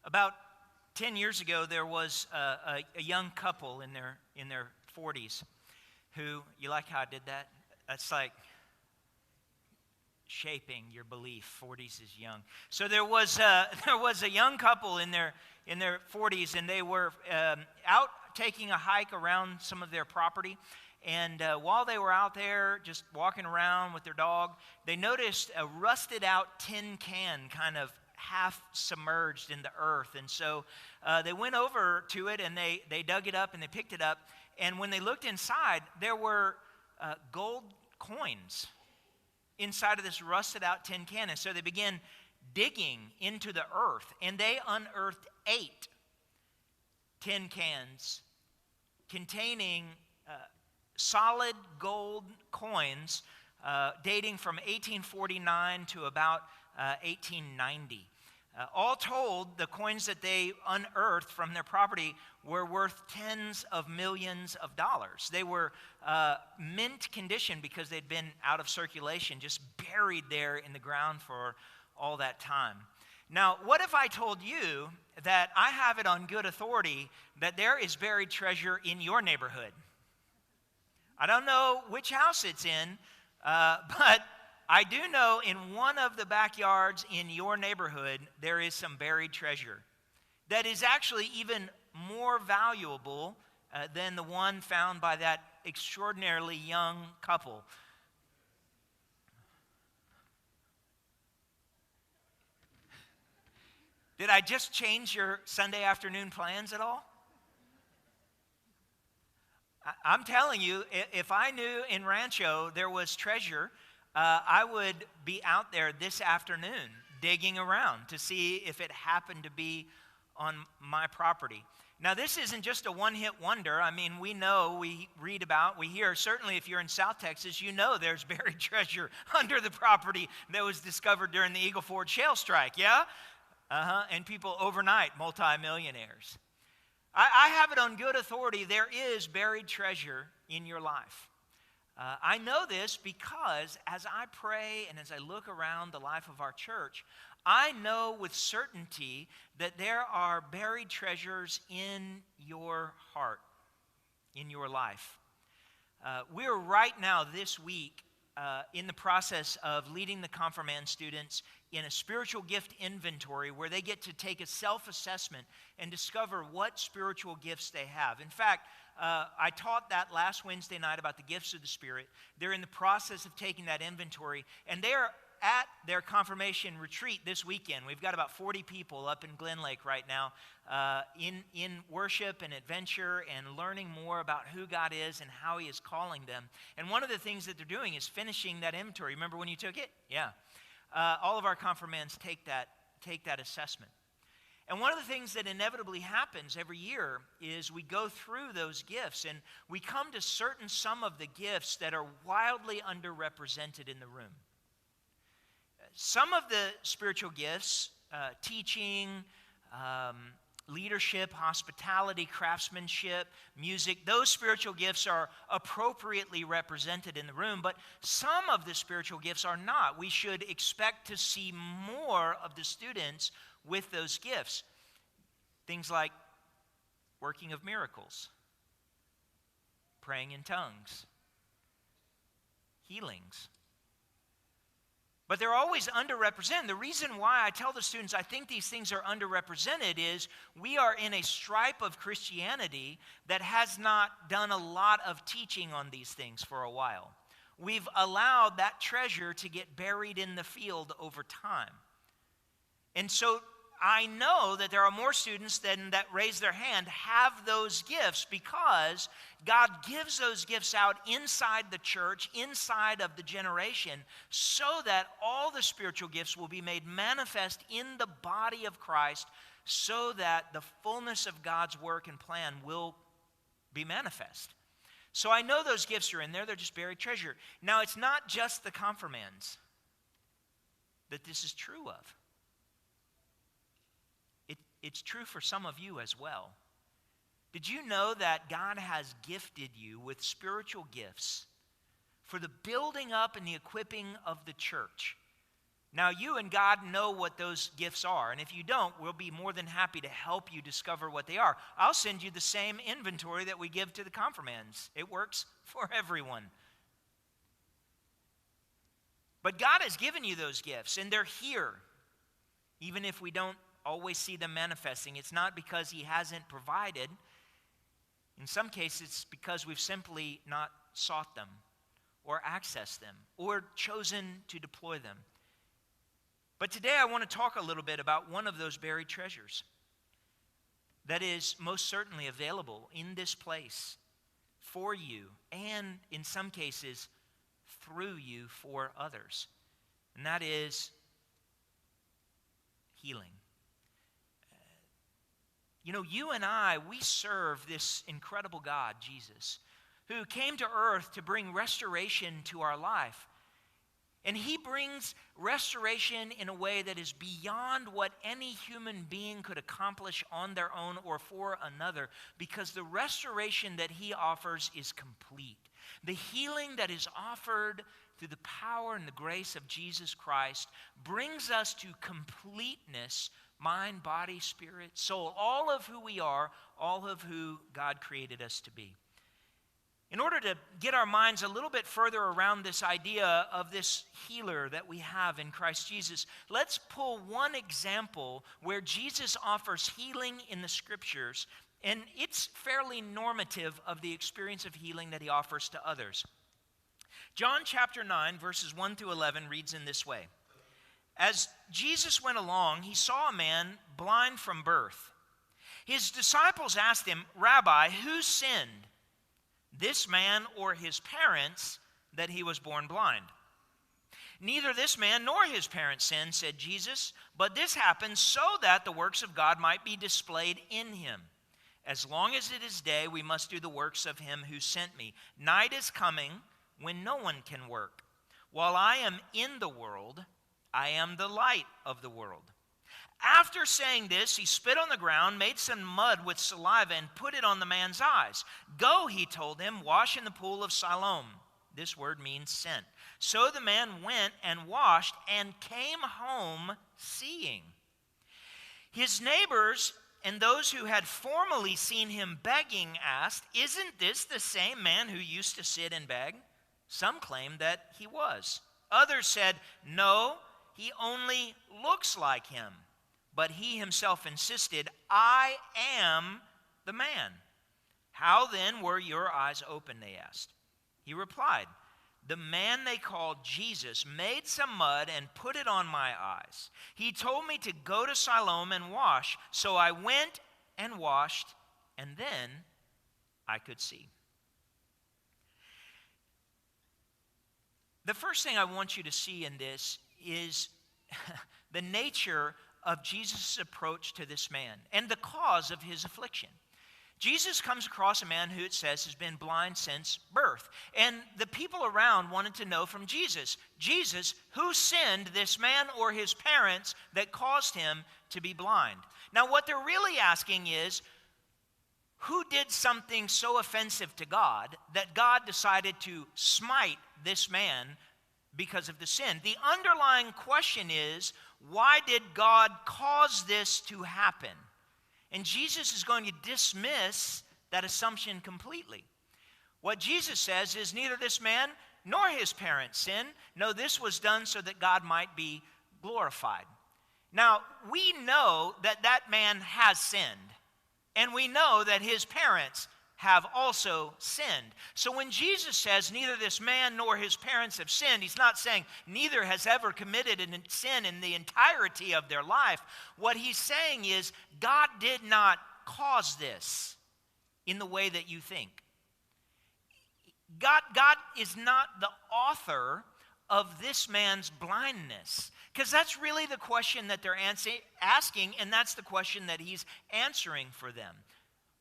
About 10 years ago, there was a young couple in their 40s who, you like how I did that? That's like shaping your belief. 40s is young. So there was a young couple in their 40s, and they were out taking a hike around some of their property. And while they were out there just walking around with their dog, they noticed a rusted out tin can kind of half submerged in the earth. And so they went over to it, and they dug it up and they picked it up. And when they looked inside, there were gold coins inside of this rusted out tin can. And so they began digging into the earth, and they unearthed 8 tin cans containing solid gold coins dating from 1849 to about 1890. All told, the coins that they unearthed from their property were worth tens of millions of dollars. They were mint condition because they'd been out of circulation, just buried there in the ground for all that time. Now, what if I told you that I have it on good authority that there is buried treasure in your neighborhood? I don't know which house it's in, but I do know in one of the backyards in your neighborhood, there is some buried treasure that is actually even more valuable than the one found by that extraordinarily young couple. Did I just change your Sunday afternoon plans at all? I'm telling you, if I knew in Rancho there was treasure, I would be out there this afternoon digging around to see if it happened to be on my property. Now, this isn't just a one-hit wonder. I mean, we know, we read about, we hear, certainly if you're in South Texas, you know there's buried treasure under the property that was discovered during the Eagle Ford shale strike, yeah? And people overnight, multimillionaires. I have it on good authority, there is buried treasure in your life. I know this because as I pray and as I look around the life of our church, I know with certainty that there are buried treasures in your heart, in your life. We're right now this week in the process of leading the Confirmand students in a spiritual gift inventory where they get to take a self-assessment and discover what spiritual gifts they have. In fact, I taught that last Wednesday night about the gifts of the Spirit. They're in the process of taking that inventory, and they're at their confirmation retreat this weekend. We've got about 40 people up in Glen Lake right now in worship and adventure and learning more about who God is and how He is calling them. And one of the things that they're doing is finishing that inventory. Remember when you took it? Yeah. All of our confirmands take that assessment. And one of the things that inevitably happens every year is we go through those gifts and we come to some of the gifts that are wildly underrepresented in the room. Some of the spiritual gifts, teaching, leadership, hospitality, craftsmanship, music, those spiritual gifts are appropriately represented in the room, but some of the spiritual gifts are not. We should expect to see more of the students with those gifts. Things like working of miracles, praying in tongues, healings. But they're always underrepresented. The reason why I tell the students I think these things are underrepresented is we are in a stripe of Christianity that has not done a lot of teaching on these things for a while. We've allowed that treasure to get buried in the field over time. And so I know that there are more students that raise their hand have those gifts because God gives those gifts out inside the church, inside of the generation, so that all the spiritual gifts will be made manifest in the body of Christ, so that the fullness of God's work and plan will be manifest. So I know those gifts are in there. They're just buried treasure. Now, it's not just the confirmands that this is true of. It's true for some of you as well. Did you know that God has gifted you with spiritual gifts for the building up and the equipping of the church? Now, you and God know what those gifts are, and if you don't, we'll be more than happy to help you discover what they are. I'll send you the same inventory that we give to the confirmands. It works for everyone. But God has given you those gifts, and they're here. Even if we don't always see them manifesting, it's not because He hasn't provided. In some cases, it's because we've simply not sought them or accessed them or chosen to deploy them. But today I want to talk a little bit about one of those buried treasures that is most certainly available in this place for you, and in some cases through you for others. And that is healing. You and I, we serve this incredible God, Jesus, who came to earth to bring restoration to our life. And He brings restoration in a way that is beyond what any human being could accomplish on their own or for another, because the restoration that He offers is complete. The healing that is offered through the power and the grace of Jesus Christ brings us to completeness, mind, body, spirit, soul, all of who we are, all of who God created us to be. In order to get our minds a little bit further around this idea of this healer that we have in Christ Jesus, let's pull one example where Jesus offers healing in the Scriptures, and it's fairly normative of the experience of healing that He offers to others. John chapter 9, verses 1 through 11 reads in this way. As Jesus went along, He saw a man blind from birth. His disciples asked Him, "Rabbi, who sinned, this man or his parents, that he was born blind?" "Neither this man nor his parents sinned," said Jesus, "but this happened so that the works of God might be displayed in him. As long as it is day, we must do the works of Him who sent me. Night is coming when no one can work. While I am in the world, I am the light of the world." After saying this, He spit on the ground, made some mud with saliva, and put it on the man's eyes. "Go," He told him, "wash in the pool of Siloam." This word means sent. So the man went and washed and came home seeing. His neighbors and those who had formerly seen him begging asked, "Isn't this the same man who used to sit and beg?" Some claimed that he was. Others said, "No, he only looks like him." But he himself insisted, "I am the man." "How then were your eyes open?" they asked. He replied, "The man they called Jesus made some mud and put it on my eyes. He told me to go to Siloam and wash. So I went and washed, and then I could see." The first thing I want you to see in this is the nature of Jesus' approach to this man and the cause of his affliction. Jesus comes across a man who, it says, has been blind since birth. And the people around wanted to know from Jesus, who sinned, this man or his parents, that caused him to be blind? Now, what they're really asking is, who did something so offensive to God that God decided to smite this man because of the sin? The underlying question is, why did God cause this to happen? And Jesus is going to dismiss that assumption completely. What Jesus says is, neither this man nor his parents sinned. No, this was done so that God might be glorified. Now, we know that that man has sinned. And we know that his parents have also sinned. So when Jesus says neither this man nor his parents have sinned, He's not saying neither has ever committed a sin in the entirety of their life. What He's saying is God did not cause this in the way that you think. God is not the author of this man's blindness. Because that's really the question that they're asking, and that's the question that He's answering for them.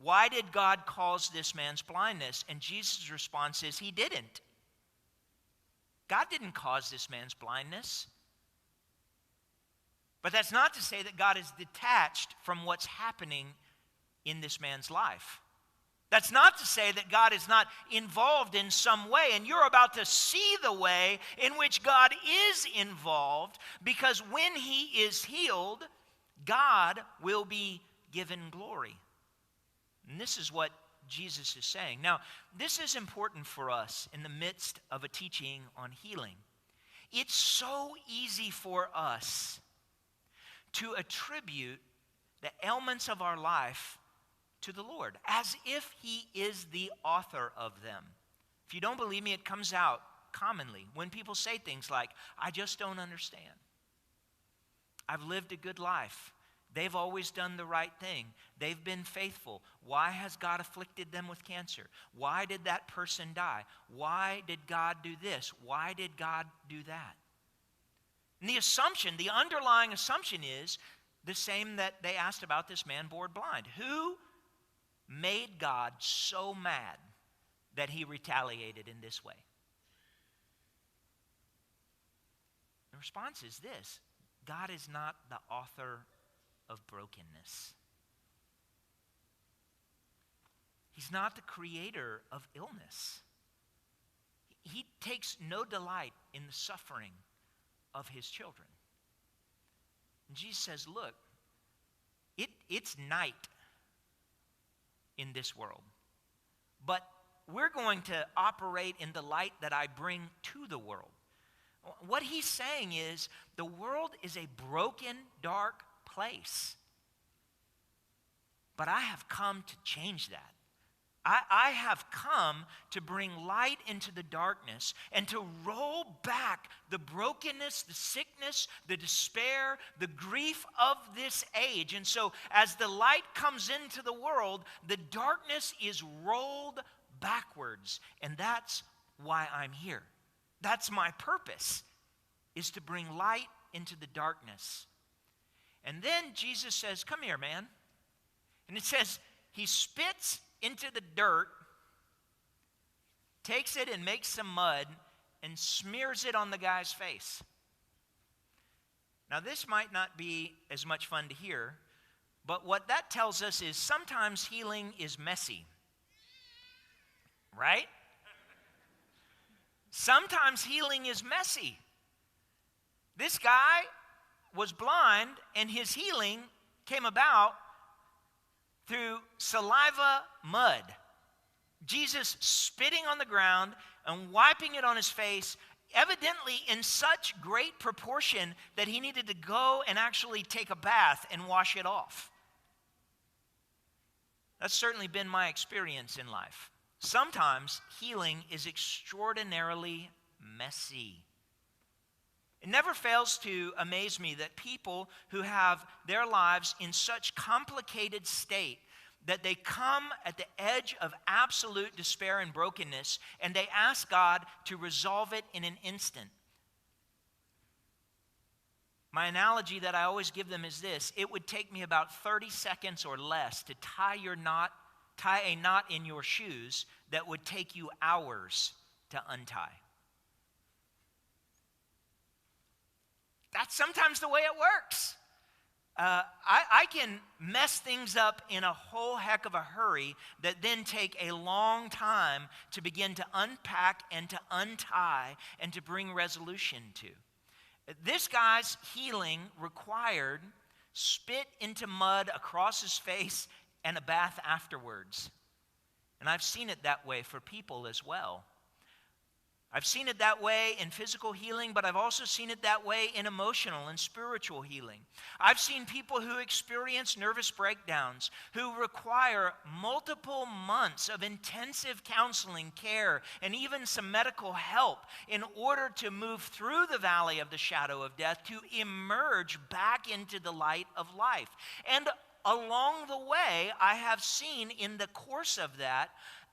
Why did God cause this man's blindness? And Jesus' response is, He didn't. God didn't cause this man's blindness. But that's not to say that God is detached from what's happening in this man's life. That's not to say that God is not involved in some way, and you're about to see the way in which God is involved, because when he is healed, God will be given glory. And this is what Jesus is saying. Now, this is important for us in the midst of a teaching on healing. It's so easy for us to attribute the ailments of our life to the Lord, as if he is the author of them. If you don't believe me, it comes out commonly when people say things like, I just don't understand. I've lived a good life. They've always done the right thing. They've been faithful. Why has God afflicted them with cancer? Why did that person die? Why did God do this? Why did God do that? And the assumption, the underlying assumption is the same that they asked about this man born blind. Who made God so mad that he retaliated in this way? The response is this: God is not the author of brokenness. He's not the creator of illness. He takes no delight in the suffering of his children. And Jesus says, look, it's night in this world, but we're going to operate in the light that I bring to the world. What he's saying is the world is a broken, dark place, but I have come to change that. I have come to bring light into the darkness and to roll back the brokenness, the sickness, the despair, the grief of this age. And so as the light comes into the world, the darkness is rolled backwards. And that's why I'm here. That's my purpose, is to bring light into the darkness. And then Jesus says, come here, man. And it says he spits into the dirt, takes it and makes some mud, and smears it on the guy's face. Now, this might not be as much fun to hear, but what that tells us is sometimes healing is messy. Right? Sometimes healing is messy. This guy was blind, and his healing came about through saliva mud. Jesus spitting on the ground and wiping it on his face, evidently in such great proportion that he needed to go and actually take a bath and wash it off. That's certainly been my experience in life. Sometimes healing is extraordinarily messy. It never fails to amaze me that people who have their lives in such complicated state that they come at the edge of absolute despair and brokenness, and they ask God to resolve it in an instant. My analogy that I always give them is this: it would take me about 30 seconds or less to tie a knot in your shoes that would take you hours to untie. That's sometimes the way it works. I can mess things up in a whole heck of a hurry that then take a long time to begin to unpack and to untie and to bring resolution to. This guy's healing required spit into mud across his face and a bath afterwards. And I've seen it that way for people as well. I've seen it that way in physical healing, but I've also seen it that way in emotional and spiritual healing. I've seen people who experience nervous breakdowns, who require multiple months of intensive counseling, care, and even some medical help in order to move through the valley of the shadow of death to emerge back into the light of life. And along the way, I have seen in the course of that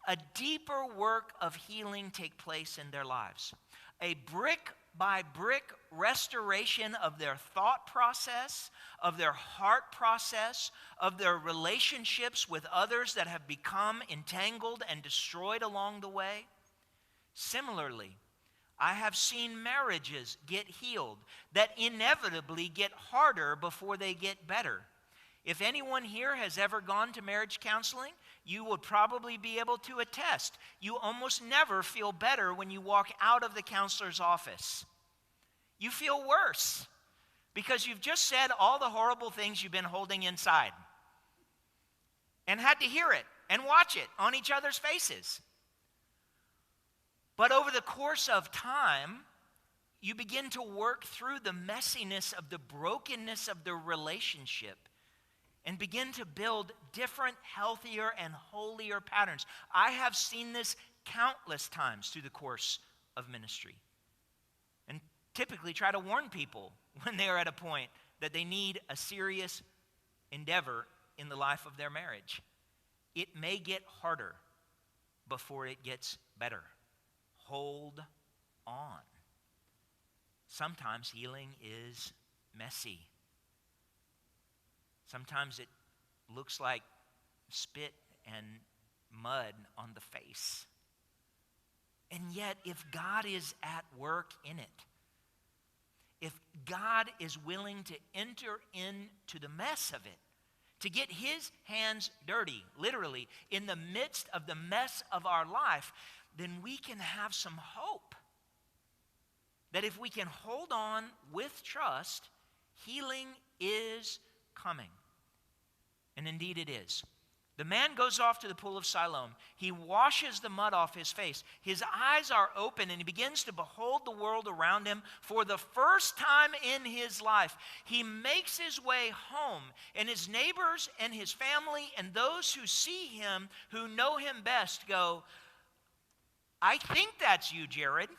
a deeper work of healing take place in their lives. A brick by brick restoration of their thought process, of their heart process, of their relationships with others that have become entangled and destroyed along the way. Similarly, I have seen marriages get healed that inevitably get harder before they get better. If anyone here has ever gone to marriage counseling, you would probably be able to attest. You almost never feel better when you walk out of the counselor's office. You feel worse because you've just said all the horrible things you've been holding inside and had to hear it and watch it on each other's faces. But over the course of time, you begin to work through the messiness of the brokenness of the relationship and begin to build different, healthier, and holier patterns. I have seen this countless times through the course of ministry, and typically try to warn people when they are at a point that they need a serious endeavor in the life of their marriage. It may get harder before it gets better. Hold on. Sometimes healing is messy. Sometimes it looks like spit and mud on the face. And yet, if God is at work in it, if God is willing to enter into the mess of it, to get his hands dirty, literally, in the midst of the mess of our life, then we can have some hope that if we can hold on with trust, healing is coming. And indeed it is. The man goes off to the pool of Siloam. He washes the mud off his face. His eyes are open and he begins to behold the world around him for the first time in his life. He makes his way home, and his neighbors and his family and those who see him, who know him best, go, I think that's you, Jared.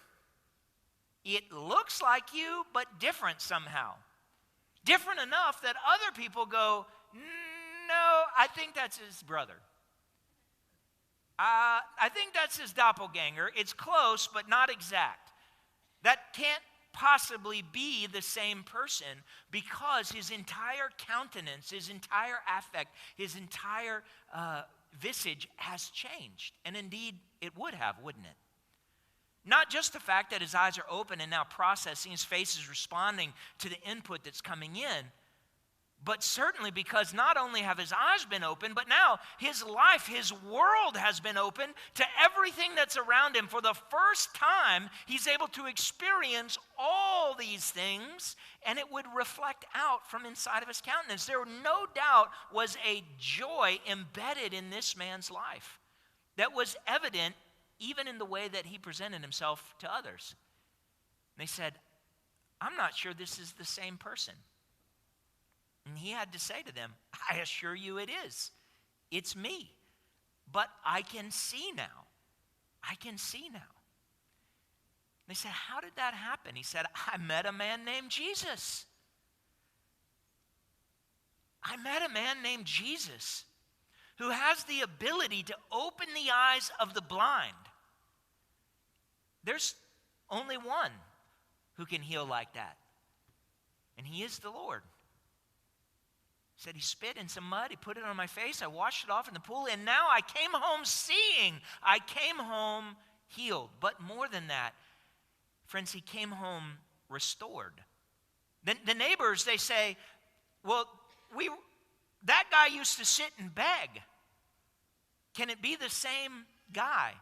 It looks like you, but different somehow. Different enough that other people go, no, I think that's his brother. I think that's his doppelganger. It's close, but not exact. That can't possibly be the same person because his entire countenance, his entire affect, his entire visage has changed. And indeed, it would have, wouldn't it? Not just the fact that his eyes are open and now processing, his face is responding to the input that's coming in, but certainly because not only have his eyes been open, but now his life, his world has been open to everything that's around him. For the first time, he's able to experience all these things, and it would reflect out from inside of his countenance. There no doubt was a joy embedded in this man's life that was evident even in the way that he presented himself to others. And they said, I'm not sure this is the same person. And he had to say to them, I assure you it is. It's me. But I can see now. I can see now. They said, how did that happen? He said, I met a man named Jesus. I met a man named Jesus who has the ability to open the eyes of the blind. There's only one who can heal like that, and he is the Lord. He said, he spit in some mud, he put it on my face, I washed it off in the pool, and now I came home seeing. I came home healed. But more than that, friends, he came home restored. The neighbors, they say, well, that guy used to sit and beg. Can it be the same guy?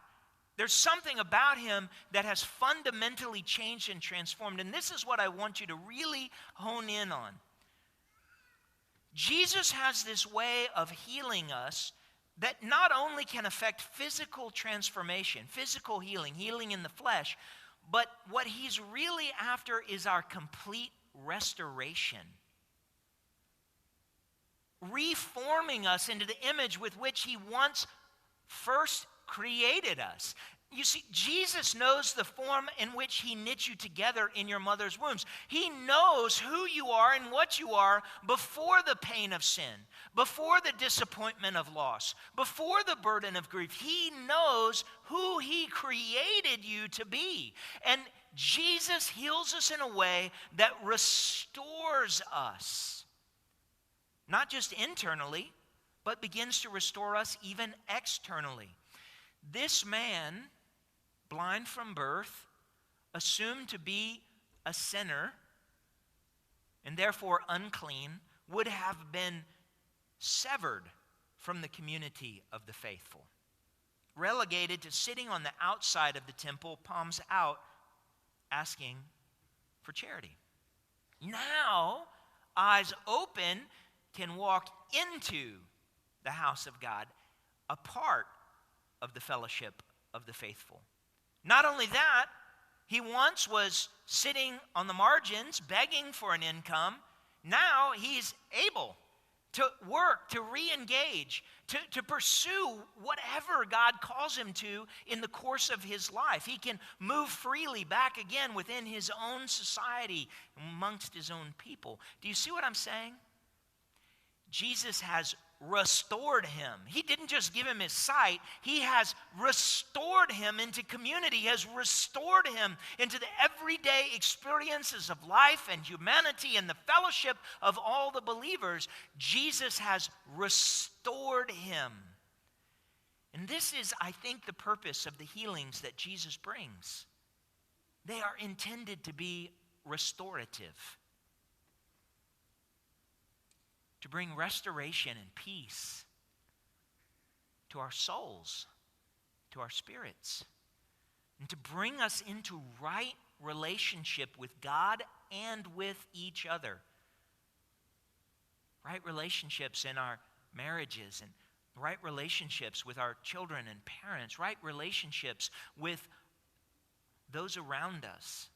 There's something about him that has fundamentally changed and transformed. And this is what I want you to really hone in on. Jesus has this way of healing us that not only can affect physical transformation, physical healing, healing in the flesh, but what he's really after is our complete restoration. Reforming us into the image with which he once first created us. You see, Jesus knows the form in which he knit you together in your mother's wombs. He knows who you are and what you are before the pain of sin, before the disappointment of loss, before the burden of grief. He knows who he created you to be. And Jesus heals us in a way that restores us, not just internally, but begins to restore us even externally. This man, blind from birth, assumed to be a sinner and therefore unclean, would have been severed from the community of the faithful, relegated to sitting on the outside of the temple, palms out, asking for charity. Now, eyes open, can walk into the house of God, a part of the fellowship of the faithful. Not only that, he once was sitting on the margins, begging for an income. Now he's able to work, to re-engage, to pursue whatever God calls him to in the course of his life. He can move freely back again within his own society, amongst his own people. Do you see what I'm saying? Jesus has restored him. He didn't just give him his sight. He has restored him into community. He has restored him into the everyday experiences of life and humanity and the fellowship of all the believers. Jesus has restored him. And this is, I think, the purpose of the healings that Jesus brings. They are intended to be restorative, to bring restoration and peace to our souls, to our spirits, and to bring us into right relationship with God and with each other. Right relationships in our marriages, and right relationships with our children and parents, right relationships with those around us.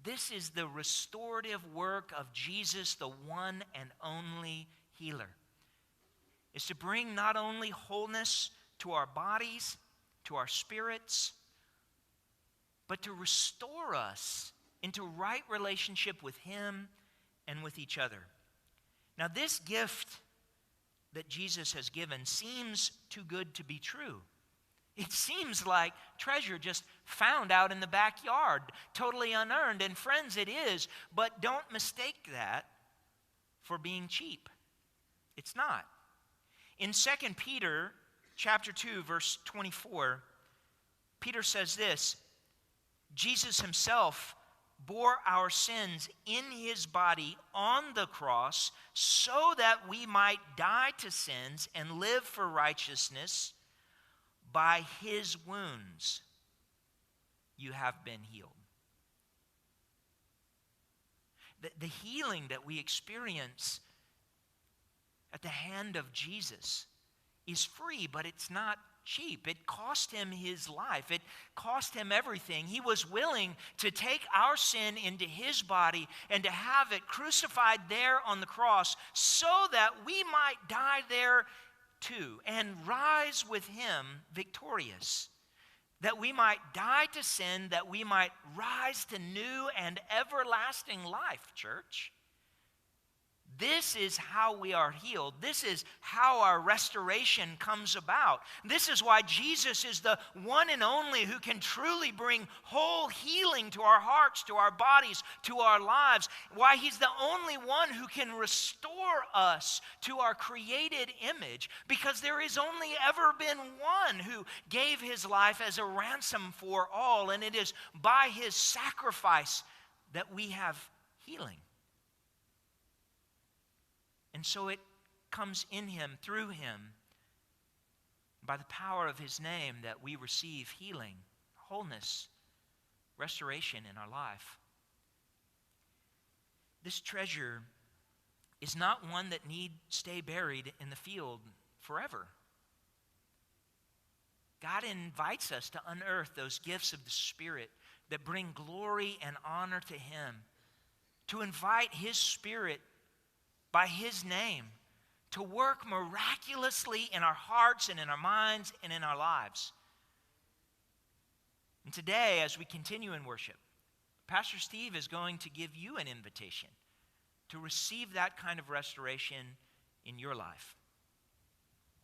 This is the restorative work of Jesus, the one and only healer. Is to bring not only wholeness to our bodies, to our spirits, but to restore us into right relationship with him and with each other. Now, this gift that Jesus has given seems too good to be true. It seems like treasure just found out in the backyard, totally unearned. And friends, it is, but don't mistake that for being cheap. It's not. In 2 Peter chapter 2, verse 24, Peter says this: Jesus himself bore our sins in his body on the cross so that we might die to sins and live for righteousness. By his wounds you have been healed. The healing that we experience at the hand of Jesus is free, but it's not cheap. It cost him his life. It cost him everything. He was willing to take our sin into his body and to have it crucified there on the cross so that we might die there too and rise with him victorious, that we might die to sin, that we might rise to new and everlasting life, church. This is how we are healed. This is how our restoration comes about. This is why Jesus is the one and only who can truly bring whole healing to our hearts, to our bodies, to our lives. Why he's the only one who can restore us to our created image, because there has only ever been one who gave his life as a ransom for all, and it is by his sacrifice that we have healing. And so it comes in him, through him, by the power of his name, that we receive healing, wholeness, restoration in our life. This treasure is not one that need stay buried in the field forever. God invites us to unearth those gifts of the Spirit that bring glory and honor to him, to invite his Spirit by his name to work miraculously in our hearts and in our minds and in our lives. And today, as we continue in worship, Pastor Steve is going to give you an invitation to receive that kind of restoration in your life.